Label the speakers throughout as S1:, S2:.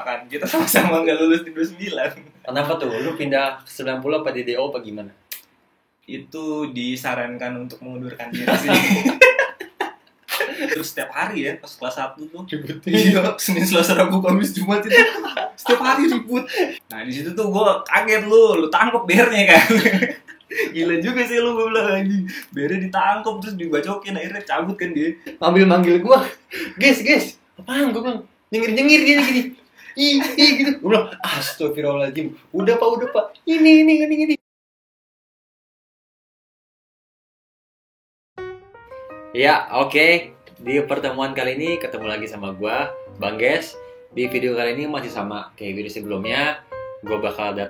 S1: kan kita sama-sama nggak lulus di 29.
S2: Kenapa tuh? Lu pindah ke 90 apa di DO apa gimana?
S1: Itu disarankan untuk mengundurkan diri sih. Terus setiap hari ya pas kelas 1 tuh iya, Senin, Selasa, Rabu, Kamis, Jumat itu setiap hari ribut. Nah di situ tuh gue kaget, lu tangkap bernya kan. Gila juga sih lu, gue bilang lagi bernya ditangkap terus dibacokin, akhirnya cabut kan dia.
S2: Manggil gua, guys, apaan gua bilang, nyengir gini. Ih gitu. Gua bilang, astagfirullahaladzim. Udah pak, ini. Ya, oke. Di pertemuan kali ini ketemu lagi sama gua, Bang Ges. Di video kali ini masih sama kayak video sebelumnya. Gua bakal udah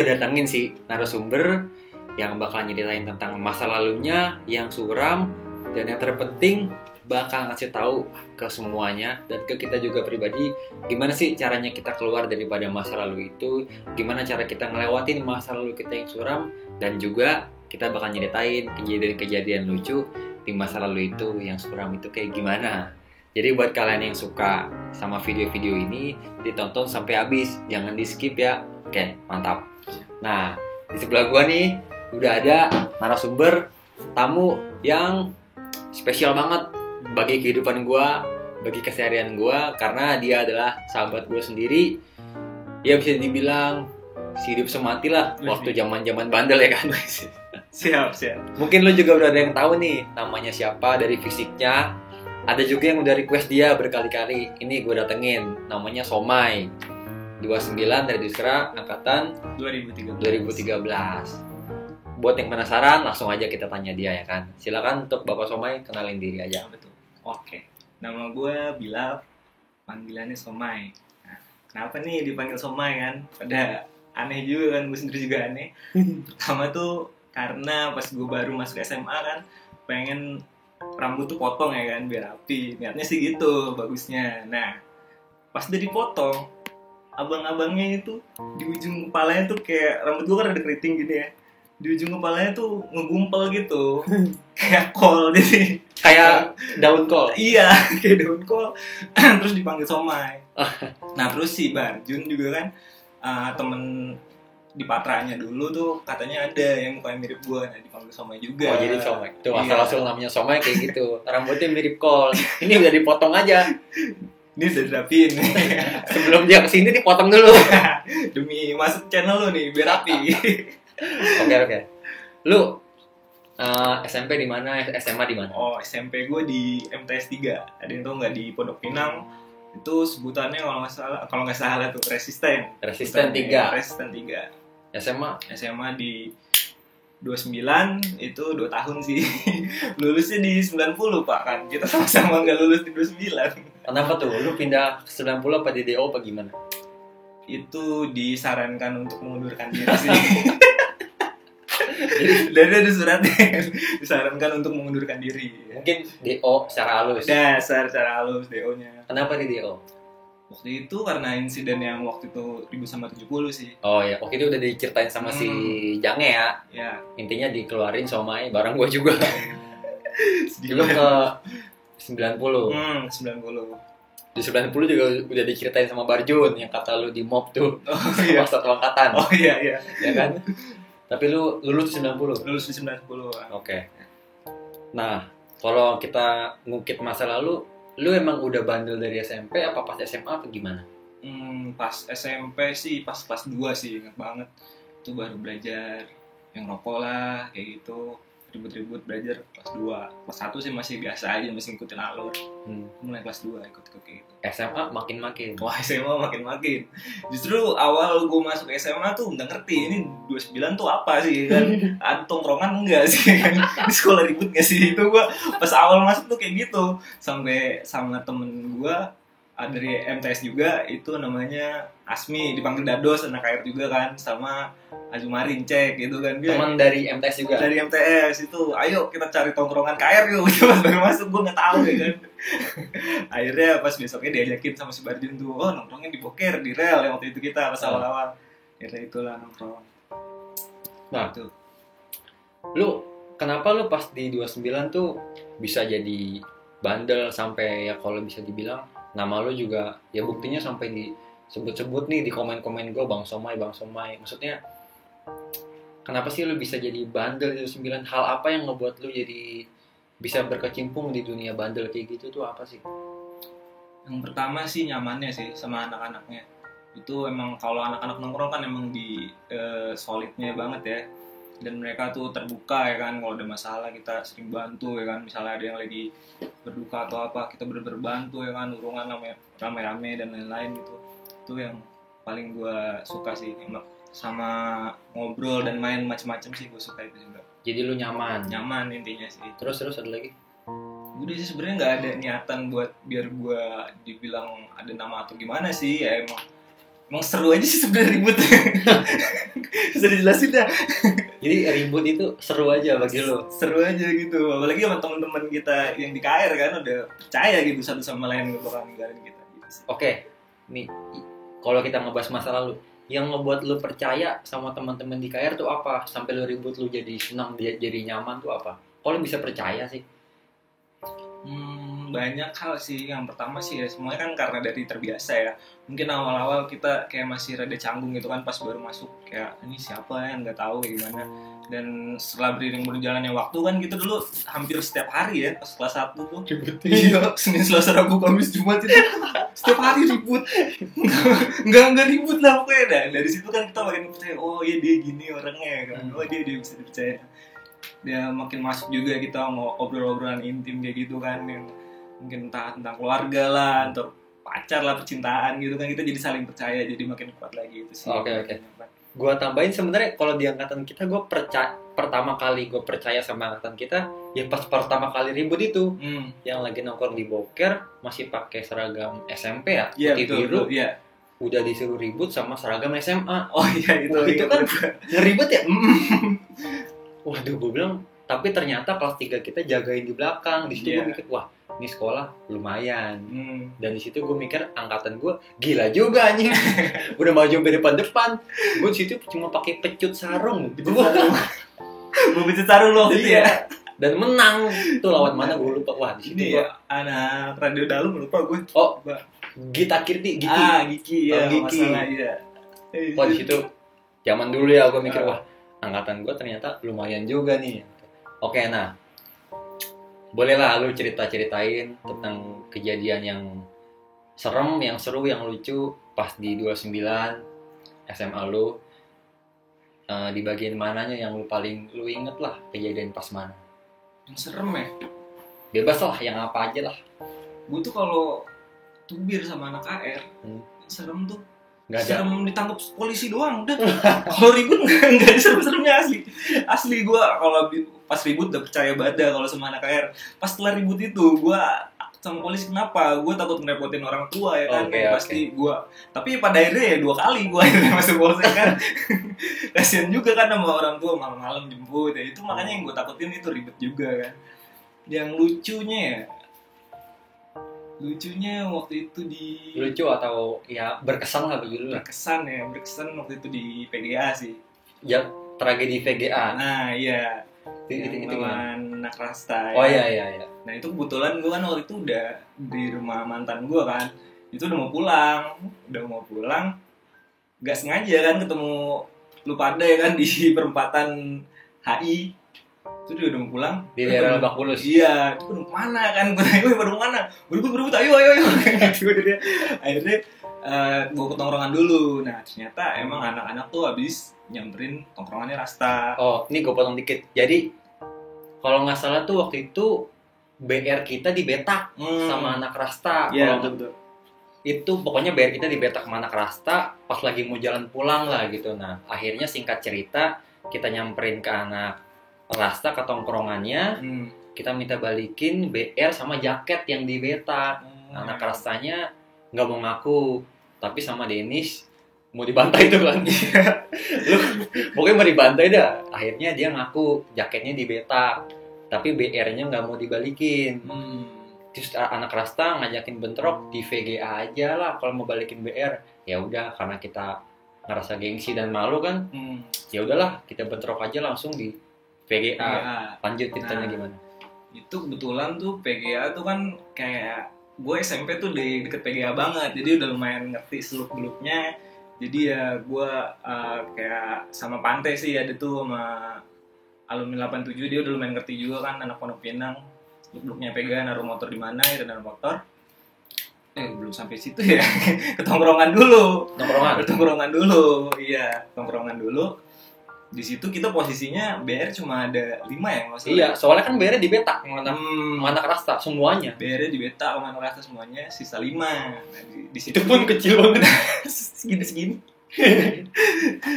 S2: datengin sih narasumber yang bakal nyeritain tentang masa lalunya yang suram, dan yang terpenting bakal ngasih tahu ke semuanya dan ke kita juga pribadi gimana sih caranya kita keluar daripada masa lalu itu, gimana cara kita ngelewatin masa lalu kita yang suram, dan juga kita bakal nyeritain kejadian-kejadian lucu di masa lalu itu yang suram itu kayak gimana. Jadi buat kalian yang suka sama video-video ini, ditonton sampai habis, jangan di skip ya. Oke, mantap. Nah, di sebelah gua nih udah ada narasumber tamu yang spesial banget bagi kehidupan gua, bagi keseharian gua, karena dia adalah sahabat gua sendiri. Ya bisa dibilang si hidup semati lah waktu zaman-zaman bandel ya kan.
S1: Siap.
S2: Mungkin lu juga udah ada yang tahu nih namanya siapa dari fisiknya. Ada juga yang udah request dia berkali-kali. Ini gue datengin, namanya Somai. 29 dari Dusra, angkatan 2013. Buat yang penasaran, langsung aja kita tanya dia ya kan. Silakan untuk Bapak Somai kenalin diri aja.
S1: Betul. Oke. Nama gue Bilal, panggilannya Somai. Nah, kenapa nih dipanggil Somai kan? Pada aneh juga kan, gue sendiri juga aneh. Pertama tuh karena pas gue baru masuk SMA kan, pengen rambut tuh potong ya kan, biar rapi. Niatnya sih gitu, bagusnya. Nah, pas udah dipotong, abang-abangnya itu di ujung kepalanya tuh kayak, rambut gue kan ada keriting gini ya, di ujung kepalanya tuh ngegumpal gitu. Kayak kol, jadi
S2: Kayak daun kol.
S1: iya, kayak daun kol. Terus dipanggil Somai. Nah terus si Barjun juga kan, temen di Patranya dulu tuh katanya ada yang mukanya mirip gua, nah dipanggil Somai juga.
S2: Oh jadi Somai. Tuh
S1: Iya.
S2: asal-usul namanya Somai kayak gitu. Rambutnya mirip kol. Ini udah dipotong aja.
S1: Ini udah dirapiin.
S2: Sebelum dia kesini dipotong dulu.
S1: Demi masuk channel lu nih, biar rapi.
S2: Oke. Lu SMP di mana? SMA di mana?
S1: Oh, SMP gue di MTS 3. Ada yang tau nggak, di Pondok Pinang? Itu sebutannya kalau nggak salah tuh Resisten.
S2: Resisten 3.
S1: Resisten 3. SMA di 29, itu 2 tahun sih. Lulusnya di 90 Pak kan. Kita sama-sama nggak lulus di 29.
S2: Kenapa tuh? Lu pindah ke 90 apa di DO apa gimana?
S1: Itu disarankan untuk mengundurkan diri sih. Dan ada suratnya disarankan untuk mengundurkan diri.
S2: Mungkin DO secara halus.
S1: Dasar cara halus DO-nya.
S2: Kenapa di DO?
S1: Waktu itu karena insiden yang waktu itu ribut sama 70 sih.
S2: Oh ya, waktu itu udah diceritain sama si Jange ya.
S1: Ya.
S2: Intinya dikeluarin Somai, bareng gua juga.
S1: Sedih
S2: Lu
S1: banget.
S2: ke 90.
S1: 90.
S2: Di 90 juga udah diceritain sama Barjun yang kata lu di mob tuh.
S1: Oh iya.
S2: Pas satu angkatan.
S1: Oh iya.
S2: Ya kan? Tapi lu lulus 90.
S1: Lulus di 90.
S2: Oke. Nah, kalau kita ngungkit masa lalu, lu emang udah bandel dari SMP apa pas SMA atau gimana?
S1: Pas SMP sih, pas kelas 2 sih, ingat banget. Itu baru belajar yang rokok lah, kayak gitu. Ribut-ribut belajar kelas 2. Kelas 1 sih masih biasa aja, masih ngikutin alur. Mulai kelas 2 ikut-ikut kayak gitu.
S2: SMA makin-makin.
S1: Wah, SMA makin-makin. Justru awal gue masuk SMA tuh udah ngerti ini 29 tuh apa sih kan. Ada tongkrongan enggak sih kan. Di sekolah ribut gak sih? Itu gue pas awal masuk tuh kayak gitu. Sampai sama temen gue dari MTS juga, itu namanya Asmi, dipanggil Dados, anak air juga kan, sama Azumarin cek gitu kan.
S2: Teman dari MTS juga?
S1: Dari MTS itu, ayo kita cari tongkrongan KR yuk. Pas baru masuk gue gak tahu ya kan. Akhirnya pas besoknya diajakin sama si Barjun tuh, oh nongkrongnya di Boker, di rel yang waktu itu kita pas awal-awal. Akhirnya itulah nongkrong.
S2: Nah tuh, kenapa lu pas di 29 tuh bisa jadi bandel sampai ya kalau bisa dibilang nama lu juga ya buktinya sampai disebut-sebut nih di komen-komen gue Bang Somai. Maksudnya kenapa sih lu bisa jadi bandel itu 9? Hal apa yang ngebuat lu jadi bisa berkecimpung di dunia bandel kayak gitu tuh apa sih?
S1: Yang pertama sih nyamannya sih sama anak-anaknya. Itu emang kalau anak-anak nongkrong kan emang di solidnya banget ya. Dan mereka tuh terbuka ya kan, kalau ada masalah kita sering bantu ya kan. Misalnya ada yang lagi berduka atau apa, kita bener-bener bantu ya kan, urungan rame-rame dan lain-lain gitu. Itu yang paling gue suka sih, emang sama ngobrol dan main macam-macam sih gue suka itu juga.
S2: Jadi lu nyaman
S1: Intinya sih.
S2: Terus ada lagi?
S1: Udah sih sebenarnya nggak ada niatan buat biar gue dibilang ada nama atau gimana sih, ya emang seru aja sih sebenarnya ribut. Bisa dijelasin dah.
S2: Jadi ribut itu seru aja bagi lo?
S1: Seru aja gitu, apalagi sama teman-teman kita yang di KR kan udah percaya gitu satu sama lain bakal ninggalin kita gitu.
S2: Oke, nih kalau kita ngebahas masa lalu, yang ngebuat lu percaya sama teman-teman di KR tuh apa? Sampai lu ribut lu jadi senang, dia jadi nyaman tuh apa? Kalau bisa percaya sih?
S1: Banyak hal sih. Yang pertama sih ya semuanya kan karena dari terbiasa ya. Mungkin awal-awal kita kayak masih rada canggung gitu kan pas baru masuk, kayak ini siapa ya, nggak tahu kayak gimana. Dan setelah berjalannya waktu kan kita dulu hampir setiap hari ya pas kelas 1 tuh iya, Senin, Selasa, Rabu, Kamis, Jumat itu setiap hari ribut. Nggak ribut lah pokoknya dah. Dari situ kan kita makin percaya, oh iya dia gini orangnya kan, oh dia bisa dipercaya. Dia makin masuk juga, kita mau obrol-obrolan intim kayak gitu kan, yang mungkin entah tentang keluarga lah atau pacar lah, percintaan gitu kan, kita jadi saling percaya, jadi makin kuat lagi itu sih.
S2: Oke. Gua tambahin sebenarnya kalau di angkatan kita gue pertama kali gue percaya sama angkatan kita ya pas pertama kali ribut itu yang lagi nongkrong di boker masih pakai seragam SMP ya, putih biru. Iya. Udah disuruh ribut sama seragam SMA.
S1: Oh iya itu
S2: kan ngeribut ya. Waduh, gue bilang, tapi ternyata kelas 3 kita jagain di belakang. Di situ gue mikir, wah, ini sekolah lumayan. Dan di situ gue mikir, angkatan gue gila juga anjing. Udah maju sampai depan. Gue di situ cuma pakai pecut sarung.
S1: Gue pecut sarung loh gitu ya.
S2: Dan menang. Tuh lawan mana gue lupa. Wah, di situ
S1: gue anak radio dalam lupa gue.
S2: Oh, Gita Kirti, Giki.
S1: Giki ya,
S2: Giki.
S1: Masalah iya.
S2: Wah, di situ zaman dulu ya gue mikir, wah, angkatan gue ternyata lumayan juga nih. Oke, nah bolehlah lu cerita-ceritain tentang kejadian yang serem, yang seru, yang lucu pas di 29 SMA lu. Di bagian mananya yang lu paling lu inget lah, kejadian pas mana?
S1: Yang serem ya?
S2: Bebas lah, yang apa aja lah.
S1: Gue tuh kalau tubir sama anak AR serem tuh
S2: Gak ada.
S1: Serem ditangkap polisi doang udah. Kalau ribut nggak ada serem-seremnya asli gue kalau pas ribut udah percaya badan kalau sama anak AR. Pas setelah ribut itu gue sama polisi, kenapa? Gue takut ngerepotin orang tua ya kan. Pasti gue, tapi pada akhirnya ya 2 kali gue akhirnya masuk polsek kan. Kasian juga kan sama orang tua malam-malam jemput ya. Itu makanya yang gue takutin itu ribet juga kan. Yang lucunya waktu itu
S2: lucu atau ya berkesan lah begitu lah.
S1: Berkesan waktu itu di PGA sih.
S2: Ya, tragedi PGA.
S1: Nah iya,
S2: itu
S1: lawan Anak Rasta.
S2: Oh ya. Iya.
S1: Nah itu kebetulan gue kan waktu itu udah di rumah mantan gue kan. Itu udah mau pulang, gak sengaja kan ketemu lu pada ya kan di perempatan HI. Itu dia udah mau pulang
S2: di daerah Lebak Bulus.
S1: Iya, itu udah mana kan? Gue tanya, baru mana? Berebut, ayo. Gitu dia. Akhirnya gue ke tongkrongan dulu. Nah ternyata emang anak-anak tuh habis nyamperin tongkrongannya Rasta.
S2: Oh, ini gue potong dikit. Jadi kalau nggak salah tuh waktu itu BR kita dibetak sama anak Rasta.
S1: Iya betul.
S2: Itu pokoknya BR kita dibetak sama anak Rasta pas lagi mau jalan pulang lah gitu. Nah akhirnya singkat cerita kita nyamperin ke anak Rasta ke tongkrongannya, kita minta balikin BR sama jaket yang dibetak. Anak Rastanya nggak mau ngaku, tapi sama Dennis mau dibantai tuh kan. Lu pokoknya mau dibantai dah. Akhirnya dia ngaku jaketnya dibetak, tapi BR-nya nggak mau dibalikin. Terus anak Rasta ngajakin bentrok di VGA aja lah kalau mau balikin BR. Ya udah, karena kita ngerasa gengsi dan malu kan, ya udahlah kita bentrok aja langsung di VGA. Lanjut ceritanya gimana?
S1: Itu kebetulan tuh PGA tuh kan kayak gue SMP tuh di deket PGA banget, jadi udah lumayan ngerti seluk-beluknya. Jadi ya gue kayak sama Pantai sih, ada tuh sama alumni 87, dia udah lumayan ngerti juga kan, anak Pondok Pinang. Seluk-beluknya PGA, naruh motor di mana, ya naruh motor. Belum sampai situ ya. Ketongkrongan dulu. Ketongkrongan dulu. Iya, ketongkrongan dulu. Di situ kita posisinya BR cuma ada 5 ya nggak salah.
S2: Iya, soalnya kan BR di Beta, mana Rasta semuanya.
S1: BR di Beta, mana Rasta semuanya, sisa 5. Nah, di situ
S2: Itu pun kecil banget.
S1: segini.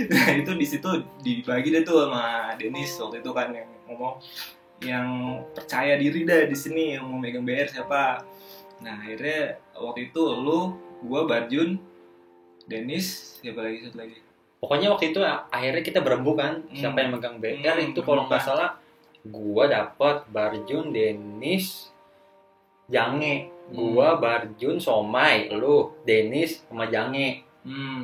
S1: Nah, itu di situ dibagi deh tuh sama Dennis waktu itu kan yang ngomong, yang percaya diri dah di sini yang mau megang BR siapa. Nah, akhirnya waktu itu lu, gua, Barjun, Dennis, siapa lagi satu lagi.
S2: Pokoknya waktu itu akhirnya kita berembuk kan, siapa yang megang BR itu kalau nggak salah gua dapat Barjun, Dennis, Jange, gua Barjun, Somai, lu, Dennis sama Jange.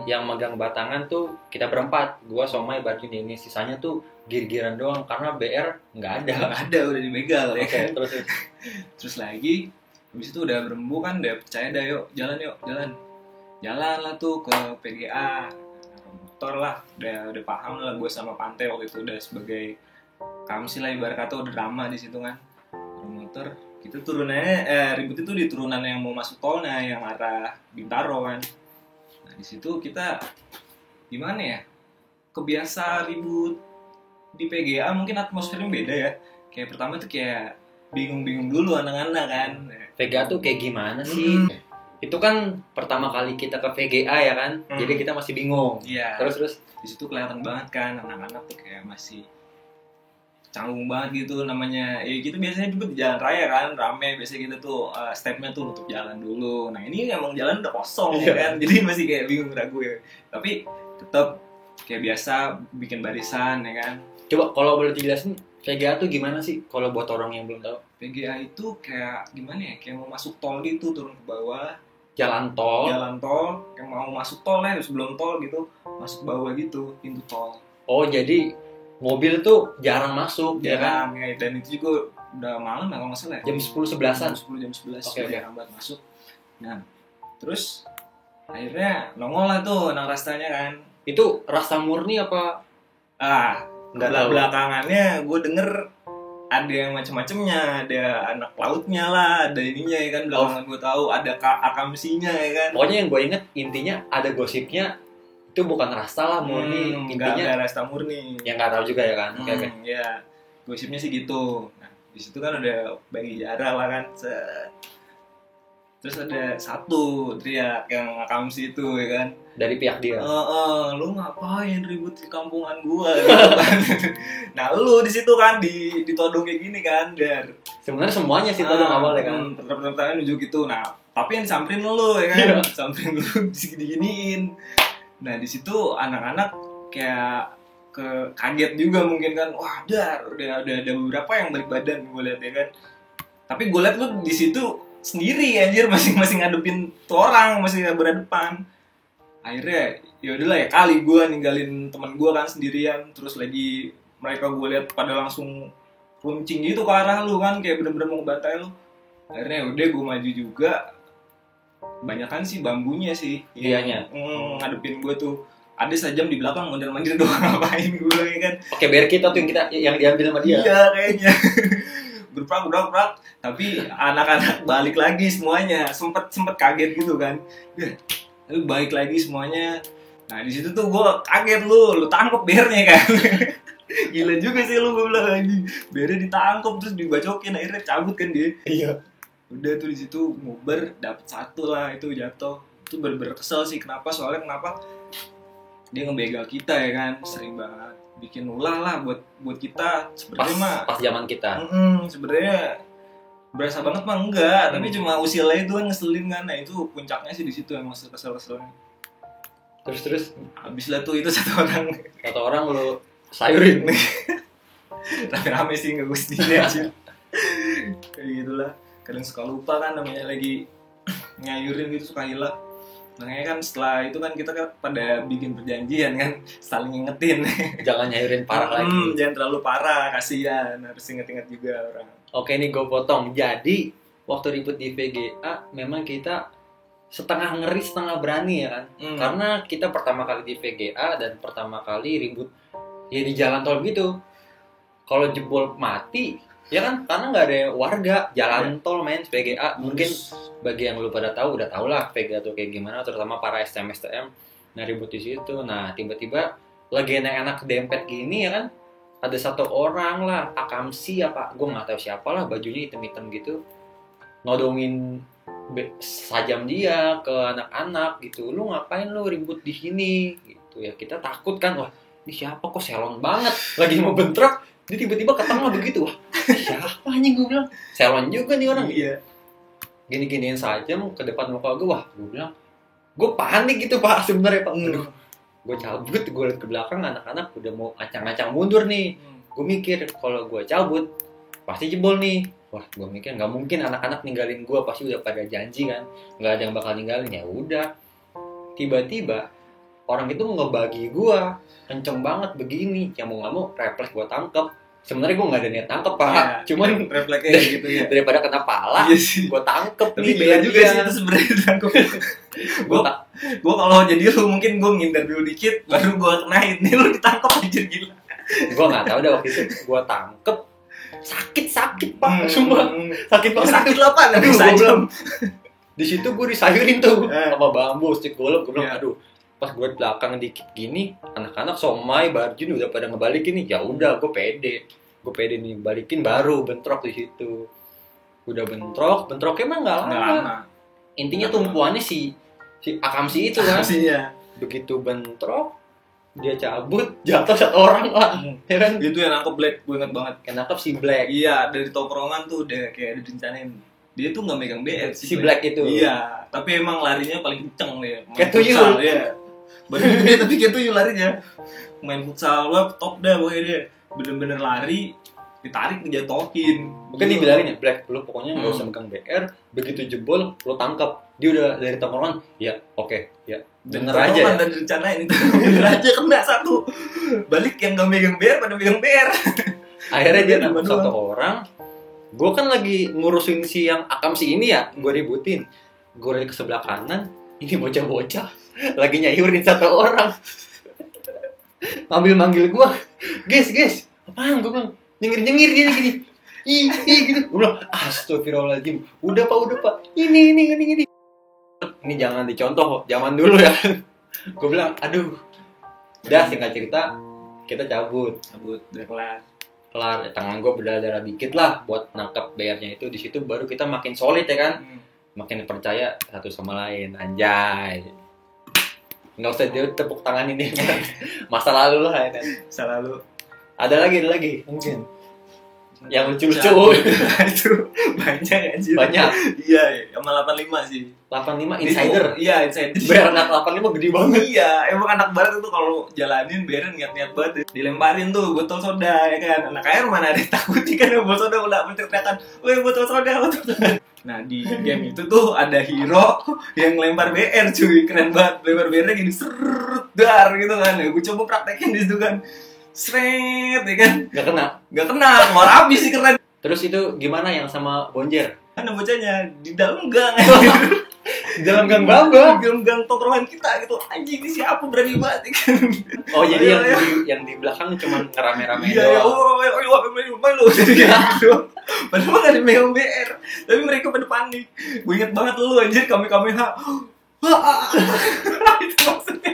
S2: Yang megang batangan tuh kita berempat, gua, Somai, Barjun, Dennis. Sisanya tuh gir-giran doang karena BR nggak ada,
S1: udah dibegal ya kan.
S2: Terus
S1: lagi habis itu udah berembuk kan, udah percaya dah, yuk jalan lah tuh ke PGA, motor lah, udah paham lah gue sama Pantai waktu itu udah sebagai kamsi lah ibarat kata, udah drama di situ kan. Motor kita turunannya ribut itu di turunan yang mau masuk tolnya yang arah Bintaro kan. Nah di situ kita gimana ya, kebiasa ribut di PGA mungkin atmosfernya beda ya. Kayak pertama tuh kayak bingung dulu anak-anak kan.
S2: PGA tuh kayak gimana sih? Itu kan pertama kali kita ke VGA ya kan, jadi kita masih bingung.
S1: Iya.
S2: Terus
S1: di situ kelihatan banget kan anak-anak tuh kayak masih canggung banget gitu namanya. Ya gitu biasanya juga di jalan raya kan, rame biasanya gitu tuh stepnya tuh nutup jalan dulu. Nah ini emang jalan udah kosong ya kan, jadi masih kayak bingung ragu ya. Tapi tetap kayak biasa bikin barisan ya kan.
S2: Coba kalau boleh dijelasin VGA tuh gimana sih kalau buat orang yang belum tahu?
S1: PGA itu kayak gimana ya, kayak mau masuk tol gitu, turun ke bawah.
S2: Jalan tol,
S1: kayak mau masuk tol ya, sebelum tol gitu, masuk bawah gitu, pintu tol.
S2: Oh jadi mobil tuh jarang masuk,
S1: jarang ya, dan itu juga udah malam kalau nggak salah.
S2: Jam 10-11an.
S1: Jam 11
S2: okay.
S1: Jarang banget masuk. Nah, terus akhirnya nongol lah tuh anak rastanya kan.
S2: Itu rasta murni apa?
S1: Nggak tahu. Belakangannya gue denger ada yang macam-macamnya, ada anak lautnya lah, ada ininya ya kan, belakangan gue tahu ada akamsinya ya kan.
S2: Pokoknya yang gue inget intinya ada gosipnya itu bukan rasta lah murni, intinya
S1: nggak rasta murni.
S2: Yang nggak tahu juga ya kan.
S1: Ya gosipnya sih gitu. Nah di situ kan udah bagi jarak lah kan. Terus ada satu teriak yang akamsi itu ya kan,
S2: dari pihak dia.
S1: Lu ngapain ribut di kampungan gua gitu kan. Nah lu di situ kan ditodong kayak gini kan, Dar.
S2: Sebenarnya semuanya sih todong awal ya kan.
S1: Pertama-tama nunjuk gitu. Nah tapi yang disamperin lu ya kan, samperin lu diginiin. Nah di situ anak-anak kayak kaget juga mungkin kan. Wah Dar, udah ada beberapa yang balik badan gue liat ya kan. Tapi gue liat lu di situ sendiri anjir, masing-masing ngadepin tuh orang, masih berhadapan. Akhirnya ya udahlah ya kali gue ninggalin teman gue kan sendirian, terus lagi mereka gue lihat pada langsung runcing gitu ke arah lu kan, kayak bener-bener mau ngebantai lu. Akhirnya udah gue maju juga, banyakan sih bambunya sih.
S2: Iyanya.
S1: Ngadepin gue tuh. Ada sejam di belakang mondar-mandir doang, ngapain gue ya kan.
S2: Oke, biar kita tuh yang diambil sama dia.
S1: Iya kayaknya. Berprak, tapi anak-anak balik lagi semuanya, sempet kaget gitu kan, tapi balik lagi semuanya. Nah di situ tuh gue kaget, lu tangkep bernya kan. Gila juga sih lu, gue bilang lagi bernya ditangkep terus dibacokin, akhirnya cabut kan dia.
S2: Iya.
S1: Udah tuh di situ nguber, dapet satu lah, itu jatuh. Itu bener-bener kesel sih, kenapa dia ngebegal kita ya kan, sering banget bikin ulah lah buat kita sebenarnya
S2: pas zaman kita.
S1: Sebenarnya berasa banget mah enggak, tapi cuma usilnya itu kan ngeselin kan. Nah itu puncaknya sih di situ emang kesel-keselnya.
S2: Terus
S1: habis lah tuh itu satu orang
S2: lu sayurin.
S1: Rame-rame sih, nggak gue sendiri aja. Kayak gitulah, kadang suka lupa kan, namanya lagi ngayurin gitu suka hilang. Makanya kan setelah itu kan kita kan pada bikin perjanjian kan, saling ngingetin.
S2: Jangan nyayurin parah lagi.
S1: Jangan terlalu parah, kasihan, harus inget-inget juga orang.
S2: Oke nih gue potong. Jadi waktu ribut di VGA memang kita setengah ngeri setengah berani ya kan. Karena kita pertama kali di VGA dan pertama kali ribut ya di jalan tol gitu. Kalau jebol mati ya kan, karena nggak ada warga, jalan tol men VGA. Mungkin bagi yang lu pada tahu udah tau lah VGA tuh kayak gimana, terutama para STM nah ribut di situ. Nah tiba-tiba lagi enak-enak dempet gini ya kan, ada satu orang lah akamsi apa gue nggak tahu siapa lah, bajunya hitam-hitam gitu, nodongin sajam dia ke anak-anak gitu. Lu ngapain lu ribut di sini gitu ya. Kita takut kan, wah ini siapa kok selon banget lagi mau bentrok, dia tiba-tiba ke tengah begitu. Wah siapa anjing, gue bilang selon juga nih orang.
S1: Iya.
S2: Gini-giniin sajam ke depan muka gue. Wah gue bilang gue panik gitu pak sebenarnya pak. Aduh, gue cabut, gue liat ke belakang anak-anak udah mau ngacang-ngacang mundur nih. Gue mikir kalau gue cabut pasti jebol nih. Wah, gue mikir nggak mungkin anak-anak ninggalin gue, pasti udah pada janji kan, nggak ada yang bakal ninggalin. Ya udah, tiba-tiba orang itu ngebagi gue kenceng banget begini, yang mau nggak mau refleks gue tangkep. Sebenarnya gue nggak ada niat tangkep pak,
S1: Ya,
S2: cuman
S1: refleksnya gitu ya.
S2: daripada kena pala,
S1: Iya sih.
S2: gue tangkep
S1: Tapi
S2: nih
S1: gila
S2: biar
S1: juga
S2: dia.
S1: sih itu sebenarnya tangkep. Gue kalau jadi lu mungkin gue ngindar dulu dikit, baru gue kenain. Nih lu ditangkep anjir gila.
S2: Gue nggak tahu dah waktu itu gue tangkep. Sakit pak, sumpah sakit banget.
S1: Sakit lo apa?
S2: Aduh, gua bilang, di situ gue disayurin tuh sama bambu stick golok. Gue bilang aduh, pas gue belakang dikit gini, anak-anak somai barjun udah pada ngebalikin nih. Ya udah, gue pede nih balikin, baru bentrok di situ. Udah bentroknya emang nggak lama. Intinya tumpuannya si akamsi itu kan. Begitu bentrok, dia cabut, jatuh satu orang lah. Ya kan?
S1: Itu yang nangkep Black, gue inget banget.
S2: Yang nangkep si Black.
S1: Iya, dari tongkrongan tuh udah kayak direncanain. Dia tuh nggak megang BR
S2: si Black itu.
S1: Iya, tapi emang larinya paling kenceng dia.
S2: Kayak tuyul.
S1: Iya. Badan gede tapi kayak tuyul larinya. Main futsal wah top dah pokoknya dia. Bener-bener lari, ditarik dijatuhin.
S2: Mungkin dibilangin ya, Black, lu pokoknya nggak usah megang BR, begitu jebol, lu tangkap. Dia udah dari tongkrongan, ya oke, ya bener aja ya.
S1: Dan direncanain itu, bener aja kena satu. Balik yang nggak megang BR pada megang BR.
S2: Akhirnya dia nangkep satu orang. Gue kan lagi ngurusin si yang akamsi ini ya, gue ributin. Gue dari ke sebelah kanan, ini bocah-bocah lagi nyayurin satu orang. Manggil gue, guys, apaan? Gue bilang, nyengir dia gini. Ih gitu. Gue bilang, astagfirullahaladzim. Udah pak, ini. Ini jangan dicontoh, zaman dulu ya. Gue bilang, aduh. Udah singkat cerita, kita cabut
S1: Udah
S2: kelar. Tangan gue berdarah dikit lah buat nangkep BR-nya itu. Di situ baru kita makin solid ya kan, makin percaya satu sama lain. Anjay, nggak usah dia tepuk tangan ini. Masa lalu lah ya kan.
S1: Masa lalu.
S2: Ada lagi mungkin yang lucu-lucu.
S1: Itu banyak anjir.
S2: Banyak.
S1: Iya, sama 85 sih.
S2: 85 insider.
S1: Iya, insider.
S2: BR anak 85 gede banget.
S1: Iya, emang anak barat itu kalau jalanin BR niat-niat banget. Dilemparin tuh botol soda ya kan. Anak air mana ada yang takut kan botol soda udah menceritakan, "Woi, botol soda." Nah, di game itu tuh ada hero yang lempar BR cuy. Keren banget. Lempar BR-nya gini serut dar gitu kan. Gue coba praktekin di situ kan. Sret ya kan.
S2: Gak kena,
S1: keluar habis sih keren.
S2: Terus itu gimana yang sama Bonjer?
S1: Mana bocahnya di dalam gang.
S2: Di dalam gang baba.
S1: Di dalam gang tongkrongan kita gitu. Anjing ini siapa berani banget kan.
S2: Oh jadi yang di belakang cuma ngerame-rame
S1: iya,
S2: doang.
S1: Lo gitu. Padahal gak ada megang BR. Tapi mereka pada panik. Gue inget banget lu anjir kami-kami. Itu maksudnya.